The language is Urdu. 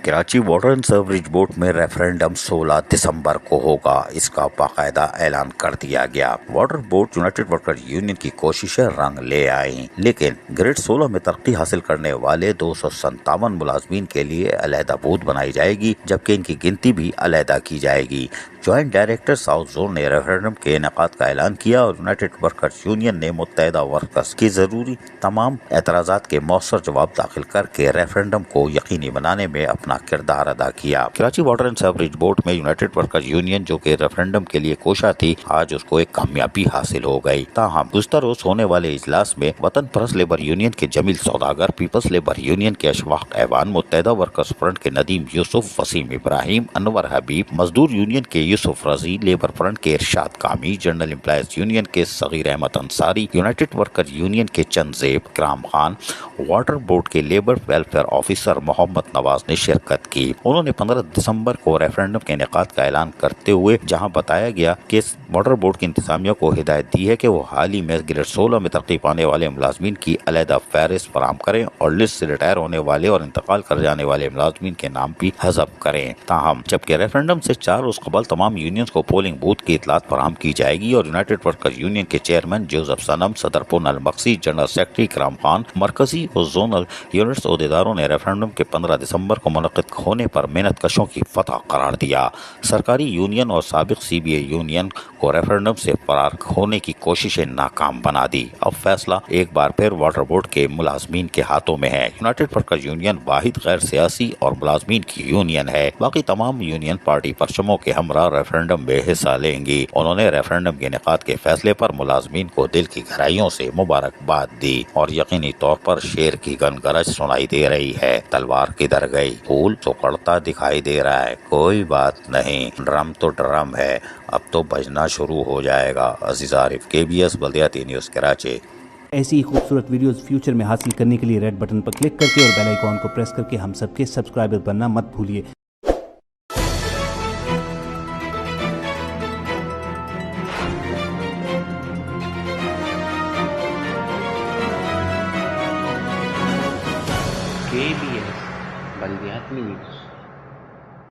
Karachi water and sewerage board میں ریفرنڈم 16 دسمبر کو ہوگا، اس کا باقاعدہ اعلان کر دیا گیا۔ Water board United workers union کی کوششیں رنگ لے آئیں، لیکن گریڈ 16 میں ترقی حاصل کرنے والے 257 ملازمین کے لیے علیحدہ بوتھ بنائی جائے گی، جبکہ ان کی گنتی بھی علیحدہ کی جائے گی۔ جوائنٹ ڈائریکٹر ساؤتھ زون نے ریفرنڈم کے انعقاد کا اعلان کیا اور یونائیٹڈ ورکرز یونین نے متحدہ ورکرز کی ضروری تمام اعتراضات کے مؤثر جواب داخل کر کے ریفرنڈم کو یقینی بنانے میں اپنا کردار ادا کیا۔ Karachi water and sewerage board میں یونائیٹڈ ورکرز یونین جو کہ ریفرنڈم کے لیے کوشاں تھی، آج اس کو ایک کامیابی حاصل ہو گئی۔ تاہم گزشتہ روز ہونے والے اجلاس میں وطن پرست لیبر یونین کے جمیل سوداگر، پیپلز لیبر یونین کے اشفاق ایوان، متحدہ ورکرز فرنٹ کے ندیم یوسف، وسیم ابراہیم، انور حبیب، مزدور یونین کے یوسف رضی، لیبر فرنٹ کے Irshad Kami, general employees union کے Saghir Ahmed Ansari, united workers union کے چنزیب، اکرام خان، واٹر بورڈ کے labour welfare officer Muhammad Nawaz نے شرکت کی۔ انہوں نے 15 دسمبر کو ریفرنڈم کے انعقاد کا اعلان کرتے ہوئے جہاں بتایا گیا کہ واٹر بورڈ کی انتظامیہ کو ہدایت دی ہے کہ وہ حال ہی میں گریڈ 16 میں ترقی پانے والے ملازمین کی علیحدہ فہرست فراہم کریں اور لسٹ سے ریٹائر ہونے والے اور انتقال کر جانے والے ملازمین کے نام بھی حذف کریں۔ تاہم جبکہ ریفرنڈم سے 4 روز قبل تمام یونینز کو پولنگ بوتھ کی اطلاعات فراہم کی جائے گی اور یونائیٹڈ ورکرز یونین کے چیئرمین جوزف صنم، صدر پون المقصی، جنرل سیکرٹری اکرام خان، مرکزی اور زونل یونٹس عہدیداروں نے ریفرنڈم کے 15 دسمبر کو منعقد ہونے پر محنت کشوں کی فتح قرار دیا۔ سرکاری یونین اور سابق سی بی اے یونین کو ریفرنڈم سے فرار ہونے کی کوششیں ناکام بنا دی۔ اب فیصلہ ایک بار پھر واٹر بورڈ کے ملازمین کے ہاتھوں میں ہے۔ یونائیٹڈ ورکرز یونین واحد غیر سیاسی اور ملازمین کی یونین ہے۔ باقی تمام یونین پارٹی پرچموں کے ہمراہ ریفرنڈم میں حصہ لیں گی۔ انہوں نے ریفرنڈم کے انعقاد کے فیصلے پر ملازمین کو دل کی گہرائیوں سے مبارکباد دی اور یقینی طور پر شیر کی گنگرج سنائی دے رہی ہے۔ تلوار کدھر گئی؟ پھول تو کڑتا دکھائی دے رہا ہے، کوئی بات نہیں، ڈرم تو ڈرم ہے، اب تو بجنا شروع ہو جائے گا۔ عزیز عارف، KBS بلدیاتی نیوز کراچی۔ ایسی ہی خوبصورت ویڈیوز فیوچر میں حاصل کرنے کے لیے ریڈ بٹن پر کلک کر کے اور بیل آئیکن کو پریس کر کے ہم سب کے سبسکرائبر بننا مت بھولیے۔ KBS بلدیاتی نیوز۔